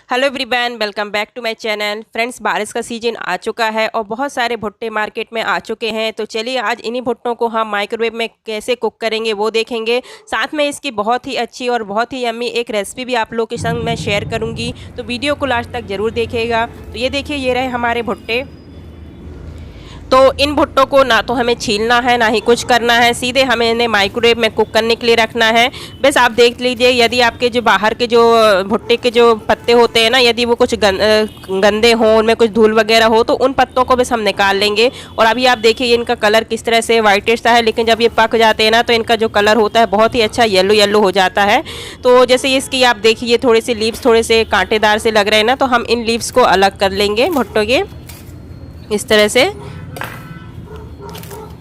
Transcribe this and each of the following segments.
Hello everyone, welcome back to my channel. Friends, बारिश का season आ चुका है और बहुत सारे भुट्टे मार्केट में आ चुके हैं। तो चलिए आज इन्हीं भुट्टों को हम माइक्रोवेव में कैसे कुक करेंगे वो देखेंगे। साथ में इसकी बहुत ही अच्छी और बहुत ही यम्मी एक रेसिपी भी आप लोगों के संग मैं शेयर करूंगी, तो वीडियो को लास्ट तक ज़रूर देखिएगा। तो ये देखिए, ये रहे हमारे भुट्टे। तो इन भुट्टों को ना तो हमें छीलना है ना ही कुछ करना है, सीधे हमें इन्हें माइक्रोवेव में कुक करने के लिए रखना है। बस आप देख लीजिए, यदि आपके जो बाहर के जो भुट्टे के जो पत्ते होते हैं ना, यदि वो कुछ गंदे हों, उनमें कुछ धूल वगैरह हो, तो उन पत्तों को बस हम निकाल लेंगे। और अभी आप देखिए इनका कलर किस तरह से वाइटिश सा है, लेकिन जब ये पक जाते हैं ना तो इनका जो कलर होता है बहुत ही अच्छा येलो येलो हो जाता है। तो जैसे इसकी आप देखिए थोड़े से लीव्स थोड़े से कांटेदार से लग रहे हैं ना, तो हम इन लीव्स को अलग कर लेंगे भुट्टों के इस तरह से।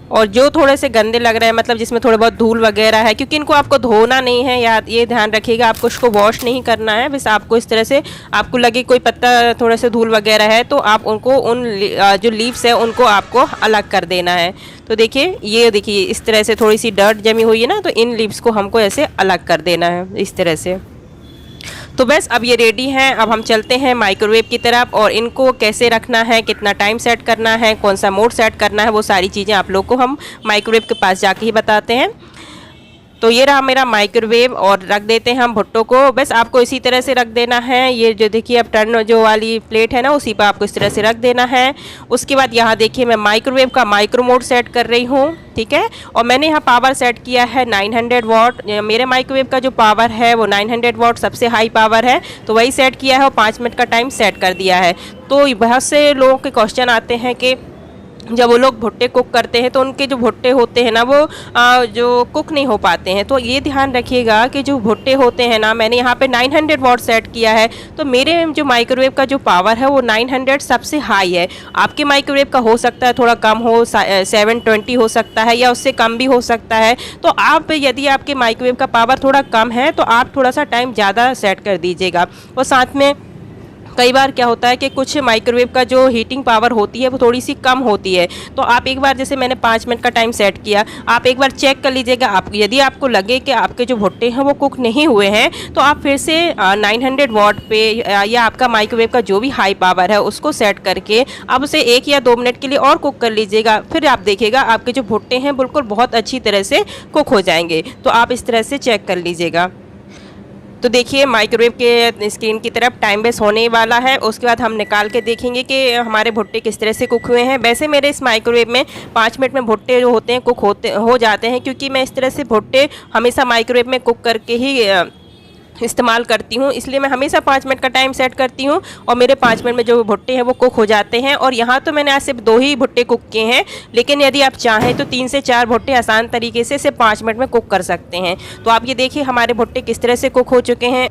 और जो थोड़े से गंदे लग रहे हैं, मतलब जिसमें थोड़ा बहुत धूल वगैरह है, क्योंकि इनको आपको धोना नहीं है, याद ये ध्यान रखिएगा, आपको इसको वॉश नहीं करना है। बस आपको इस तरह से आपको लगे कोई पत्ता थोड़ा सा धूल वगैरह है तो आप उनको उन जो लीव्स है उनको आपको अलग कर देना है। तो देखिए, ये देखिए इस तरह से थोड़ी सी डर्ट जमी हुई है ना, तो इन लीव्स को हमको ऐसे अलग कर देना है इस तरह से। तो बस अब ये रेडी हैं। अब हम चलते हैं माइक्रोवेव की तरफ, और इनको कैसे रखना है, कितना टाइम सेट करना है, कौन सा मोड सेट करना है, वो सारी चीज़ें आप लोग को हम माइक्रोवेव के पास जाके ही बताते हैं। तो ये रहा मेरा माइक्रोवेव, और रख देते हैं हम भुट्टो को। बस आपको इसी तरह से रख देना है। ये जो देखिए अब टर्न जो वाली प्लेट है ना, उसी पर आपको इस तरह से रख देना है। उसके बाद यहाँ देखिए मैं माइक्रोवेव का माइक्रो मोड सेट कर रही हूँ, ठीक है। और मैंने यहाँ पावर सेट किया है 900 वाट। मेरे माइक्रोवेव का जो पावर है वो 900 वाट सबसे हाई पावर है, तो वही सेट किया है और 5 मिनट का टाइम सेट कर दिया है। तो बहुत से लोगों के क्वेश्चन आते हैं कि जब वो लोग भुट्टे कुक करते हैं तो उनके जो भुट्टे होते हैं ना वो जो कुक नहीं हो पाते हैं। तो ये ध्यान रखिएगा कि जो भुट्टे होते हैं ना, मैंने यहाँ पे 900 वाट सेट किया है, तो मेरे जो माइक्रोवेव का जो पावर है वो 900 सबसे हाई है। आपके माइक्रोवेव का हो सकता है थोड़ा कम हो, 720 हो सकता है या उससे कम भी हो सकता है। तो आप यदि आपके माइक्रोवेव का पावर थोड़ा कम है तो आप थोड़ा सा टाइम ज़्यादा सेट कर दीजिएगा। और साथ में कई बार क्या होता है कि कुछ माइक्रोवेव का जो हीटिंग पावर होती है वो थोड़ी सी कम होती है। तो आप एक बार, जैसे मैंने 5 मिनट का टाइम सेट किया, आप एक बार चेक कर लीजिएगा। आप यदि आपको लगे कि आपके जो भुट्टे हैं वो कुक नहीं हुए हैं, तो आप फिर से 900 वाट पे या आपका माइक्रोवेव का जो भी हाई पावर है उसको सेट करके आप उसे 1 या 2 मिनट के लिए और कुक कर लीजिएगा। फिर आप देखिएगा आपके जो भुट्टे हैं बिल्कुल बहुत अच्छी तरह से कुक हो जाएंगे। तो आप इस तरह से चेक कर लीजिएगा। तो देखिए माइक्रोवेव के स्क्रीन की तरफ टाइम बेस होने वाला है। उसके बाद हम निकाल के देखेंगे कि हमारे भुट्टे किस तरह से कुक हुए हैं। वैसे मेरे इस माइक्रोवेव में 5 मिनट में भुट्टे जो होते हैं कुक हो जाते हैं, क्योंकि मैं इस तरह से भुट्टे हमेशा माइक्रोवेव में कुक करके ही इस्तेमाल करती हूँ, इसलिए मैं हमेशा 5 मिनट का टाइम सेट करती हूँ और मेरे 5 मिनट में जो भुट्टे हैं वो कुक हो जाते हैं। और यहाँ तो मैंने आज सिर्फ 2 ही भुट्टे कुक किए हैं, लेकिन यदि आप चाहें तो 3 से 4 भुट्टे आसान तरीके से सिर्फ 5 मिनट में कुक कर सकते हैं। तो आप ये देखिए हमारे भुट्टे किस तरह से कुक हो चुके हैं।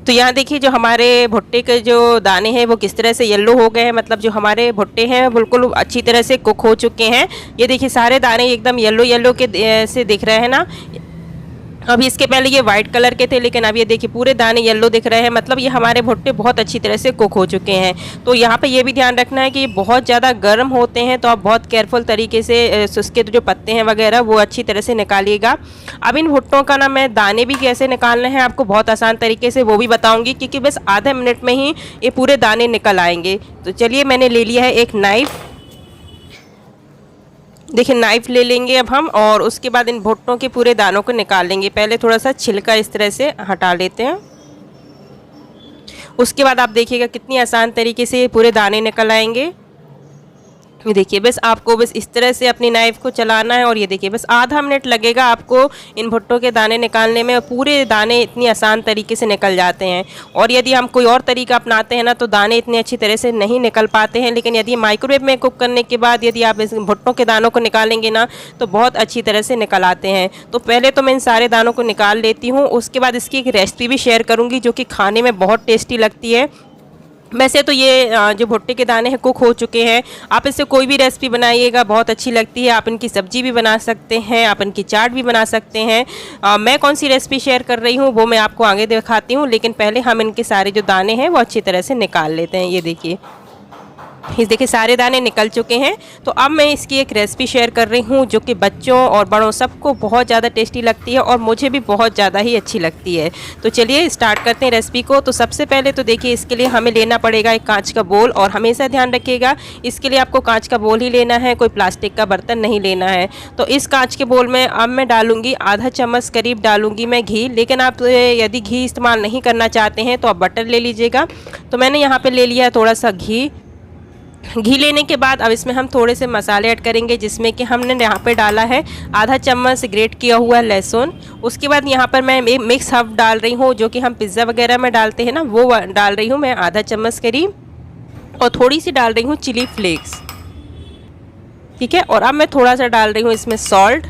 तो यहाँ देखिए जो हमारे भुट्टे के जो दाने हैं वो किस तरह से येलो हो गए हैं, मतलब जो हमारे भुट्टे हैं बिल्कुल अच्छी तरह से कुक हो चुके हैं। ये देखिए सारे दाने एकदम येलो येलो के से दिख रहे हैं ना। अभी इसके पहले ये वाइट कलर के थे, लेकिन अब ये देखिए पूरे दाने येलो दिख रहे हैं, मतलब ये हमारे भुट्टे बहुत अच्छी तरह से कुक हो चुके हैं। तो यहाँ पे ये भी ध्यान रखना है कि ये बहुत ज़्यादा गर्म होते हैं, तो आप बहुत केयरफुल तरीके से उसके जो पत्ते हैं वगैरह वो अच्छी तरह से निकालिएगा। अब इन भुट्टों का ना मैं दाने भी कैसे निकालने हैं आपको बहुत आसान तरीके से वो भी बताऊँगी, क्योंकि बस आधे मिनट में ही ये पूरे दाने निकल आएंगे। तो चलिए मैंने ले लिया है एक नाइफ़। देखिए नाइफ़ ले लेंगे अब हम, और उसके बाद इन भुट्टों के पूरे दानों को निकाल लेंगे। पहले थोड़ा सा छिलका इस तरह से हटा लेते हैं। उसके बाद आप देखिएगा कितनी आसान तरीके से ये पूरे दाने निकल आएंगे। ये देखिए बस आपको बस इस तरह से अपनी नाइफ़ को चलाना है, और ये देखिए बस आधा मिनट लगेगा आपको इन भुट्टों के दाने निकालने में, और पूरे दाने इतनी आसान तरीके से निकल जाते हैं। और यदि हम कोई और तरीका अपनाते हैं ना तो दाने इतने अच्छी तरह से नहीं निकल पाते हैं, लेकिन यदि माइक्रोवेव में कुक करने के बाद यदि आप इस भुट्टों के दानों को निकालेंगे ना तो बहुत अच्छी तरह से निकल आते हैं। तो पहले तो मैं इन सारे दानों को निकाल लेती हूँ, उसके बाद इसकी एक रेसिपी भी शेयर करूँगी जो कि खाने में बहुत टेस्टी लगती है। वैसे तो ये जो भुट्टे के दाने हैं कुक हो चुके हैं। आप इससे कोई भी रेसिपी बनाइएगा बहुत अच्छी लगती है। आप इनकी सब्जी भी बना सकते हैं, आप इनकी चाट भी बना सकते हैं। मैं कौन सी रेसिपी शेयर कर रही हूँ वो मैं आपको आगे दिखाती हूँ, लेकिन पहले हम इनके सारे जो दाने हैं वो अच्छी तरह से निकाल लेते हैं। ये देखिए ये देखिए सारे दाने निकल चुके हैं। तो अब मैं इसकी एक रेसिपी शेयर कर रही हूँ जो कि बच्चों और बड़ों सबको बहुत ज़्यादा टेस्टी लगती है और मुझे भी बहुत ज़्यादा ही अच्छी लगती है। तो चलिए स्टार्ट करते हैं रेसिपी को। तो सबसे पहले तो देखिए इसके लिए हमें लेना पड़ेगा एक कांच का बोल, और हमेशा ध्यान रखिएगा इसके लिए आपको कांच का बोल ही लेना है, कोई प्लास्टिक का बर्तन नहीं लेना है। तो इस कांच के बोल में अब मैं डालूँगी आधा चम्मच करीब डालूँगी मैं घी, लेकिन आप यदि घी इस्तेमाल नहीं करना चाहते हैं तो आप बटर ले लीजिएगा। तो मैंने यहाँ पर ले लिया है थोड़ा सा घी। घी लेने के बाद अब इसमें हम थोड़े से मसाले ऐड करेंगे, जिसमें कि हमने यहाँ पे डाला है आधा चम्मच ग्रेट किया हुआ लहसुन। उसके बाद यहाँ पर मैं मिक्स हर्ब डाल रही हूँ, जो कि हम पिज़्ज़ा वगैरह में डालते हैं ना, वो डाल रही हूँ मैं आधा चम्मच करीब, और थोड़ी सी डाल रही हूँ चिली फ्लेक्स। ठीक है, और अब मैं थोड़ा सा डाल रही हूँ इसमें सॉल्ट।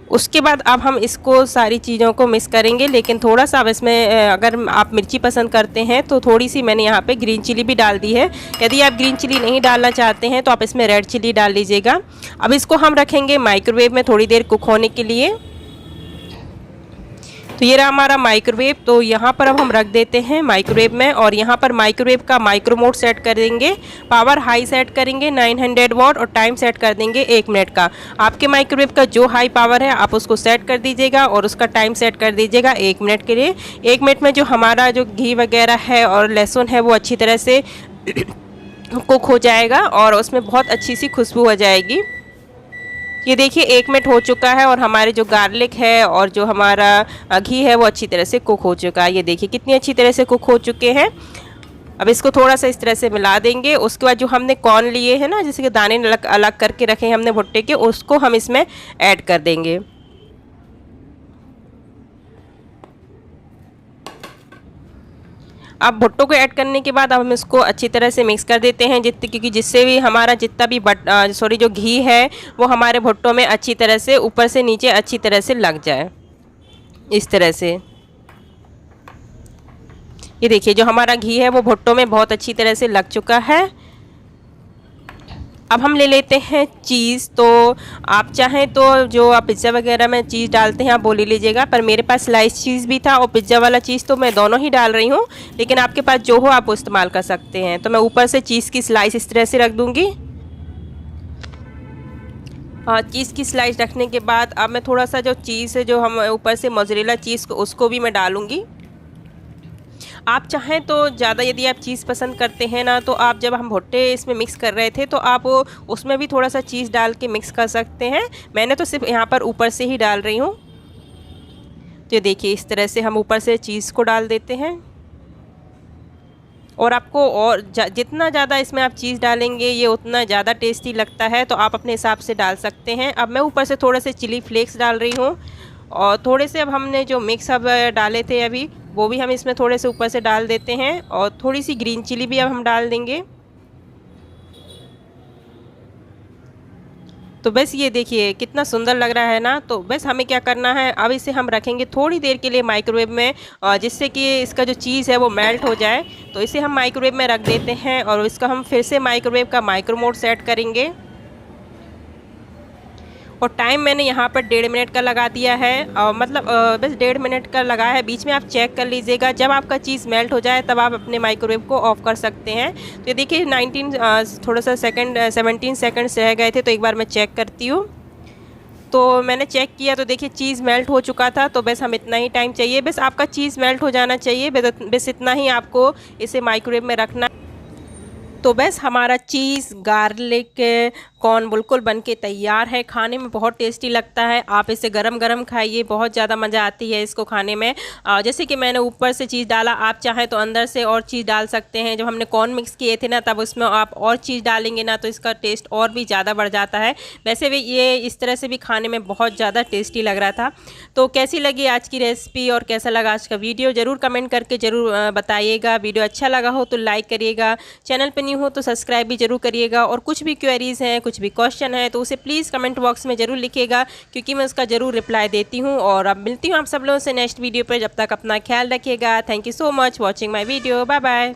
उसके बाद अब हम इसको सारी चीज़ों को मिक्स करेंगे, लेकिन थोड़ा सा अब इसमें अगर आप मिर्ची पसंद करते हैं तो थोड़ी सी मैंने यहाँ पे ग्रीन चिली भी डाल दी है। यदि आप ग्रीन चिली नहीं डालना चाहते हैं तो आप इसमें रेड चिली डाल लीजिएगा। अब इसको हम रखेंगे माइक्रोवेव में थोड़ी देर कुक होने के लिए। तो ये रहा हमारा माइक्रोवेव। तो यहाँ पर अब हम रख देते हैं माइक्रोवेव में, और यहाँ पर माइक्रोवेव का माइक्रो मोड सेट कर देंगे, पावर हाई सेट करेंगे 900 वाट, और टाइम सेट कर देंगे 1 मिनट का। आपके माइक्रोवेव का जो हाई पावर है आप उसको सेट कर दीजिएगा, और उसका टाइम सेट कर दीजिएगा 1 मिनट के लिए। 1 मिनट में जो हमारा जो घी वगैरह है और लहसुन है वो अच्छी तरह से कुक हो जाएगा और उसमें बहुत अच्छी सी खुशबू आ जाएगी। ये देखिए 1 मिनट हो चुका है और हमारे जो गार्लिक है और जो हमारा घी है वो अच्छी तरह से कुक हो चुका है। ये देखिए कितनी अच्छी तरह से कुक हो चुके हैं। अब इसको थोड़ा सा इस तरह से मिला देंगे। उसके बाद जो हमने कॉर्न लिए हैं ना, जैसे कि दाने अलग अलग करके रखे हैं हमने भुट्टे के, उसको हम इसमें ऐड कर देंगे। अब भुट्टो को ऐड करने के बाद अब हम इसको अच्छी तरह से मिक्स कर देते हैं, क्योंकि जिससे भी हमारा जितना भी जो घी है वो हमारे भुट्टो में अच्छी तरह से ऊपर से नीचे अच्छी तरह से लग जाए, इस तरह से। ये देखिए जो हमारा घी है वो भुट्टो में बहुत अच्छी तरह से लग चुका है। अब हम ले लेते हैं चीज़। तो आप चाहें तो जो आप पिज़्ज़ा वगैरह में चीज़ डालते हैं आप वो ले लीजिएगा, पर मेरे पास स्लाइस चीज़ भी था और पिज़्ज़ा वाला चीज़, तो मैं दोनों ही डाल रही हूँ, लेकिन आपके पास जो हो आप वो इस्तेमाल कर सकते हैं। तो मैं ऊपर से चीज़ की स्लाइस इस तरह से रख दूँगी। चीज़ की स्लाइस रखने के बाद अब मैं थोड़ा सा जो चीज़ है जो हम ऊपर से मोज़रेला चीज़ उसको भी मैं डालूँगी। आप चाहें तो ज़्यादा यदि आप चीज़ पसंद करते हैं ना, तो आप जब हम भुट्टे इसमें मिक्स कर रहे थे तो आप उसमें भी थोड़ा सा चीज़ डाल के मिक्स कर सकते हैं। मैंने तो सिर्फ यहाँ पर ऊपर से ही डाल रही हूँ। तो ये देखिए इस तरह से हम ऊपर से चीज़ को डाल देते हैं, और आपको और जितना ज़्यादा इसमें आप चीज़ डालेंगे ये उतना ज़्यादा टेस्टी लगता है, तो आप अपने हिसाब से डाल सकते हैं। अब मैं ऊपर से थोड़े से चिली फ्लेक्स डाल रही हूँ, और थोड़े से अब हमने जो मिक्स अब डाले थे अभी वो भी हम इसमें थोड़े से ऊपर से डाल देते हैं, और थोड़ी सी ग्रीन चिली भी अब हम डाल देंगे। तो बस ये देखिए कितना सुंदर लग रहा है ना। तो बस हमें क्या करना है, अब इसे हम रखेंगे थोड़ी देर के लिए माइक्रोवेव में, जिससे कि इसका जो चीज़ है वो मेल्ट हो जाए। तो इसे हम माइक्रोवेव में रख देते हैं, और इसका हम फिर से माइक्रोवेव का माइक्रो मोड सेट करेंगे। और टाइम मैंने यहाँ पर 1.5 मिनट का लगा दिया है, मतलब बस 1.5 मिनट का लगा है। बीच में आप चेक कर लीजिएगा, जब आपका चीज़ मेल्ट हो जाए तब आप अपने माइक्रोवेव को ऑफ़ कर सकते हैं। तो ये देखिए 17 सेकंड्स रह गए थे, तो एक बार मैं चेक करती हूँ। तो मैंने चेक किया तो देखिए चीज़ मेल्ट हो चुका था। तो बस हम इतना ही टाइम चाहिए, बस आपका चीज़ मेल्ट हो जाना चाहिए, बस इतना ही आपको इसे माइक्रोवेव में रखना। तो बस हमारा चीज़ गार्लिक कॉर्न बिल्कुल बनके तैयार है। खाने में बहुत टेस्टी लगता है। आप इसे गरम गरम खाइए, बहुत ज़्यादा मज़ा आती है इसको खाने में। जैसे कि मैंने ऊपर से चीज़ डाला, आप चाहें तो अंदर से और चीज़ डाल सकते हैं। जब हमने कॉर्न मिक्स किए थे ना, तब उसमें आप और चीज़ डालेंगे ना तो इसका टेस्ट और भी ज़्यादा बढ़ जाता है। वैसे भी ये इस तरह से भी खाने में बहुत ज़्यादा टेस्टी लग रहा था। तो कैसी लगी आज की रेसिपी और कैसा लगा आज का वीडियो, ज़रूर कमेंट करके ज़रूर बताइएगा। वीडियो अच्छा लगा हो तो लाइक करिएगा, चैनल पर न्यू हो तो सब्सक्राइब भी जरूर करिएगा, और कुछ भी क्वेरीज़ हैं, कुछ भी क्वेश्चन है तो उसे प्लीज़ कमेंट बॉक्स में ज़रूर लिखिएगा, क्योंकि मैं उसका ज़रूर रिप्लाई देती हूँ। और अब मिलती हूँ आप सब लोगों से नेक्स्ट वीडियो पर। जब तक अपना ख्याल रखिएगा। Thank you so much watching my video. Bye bye.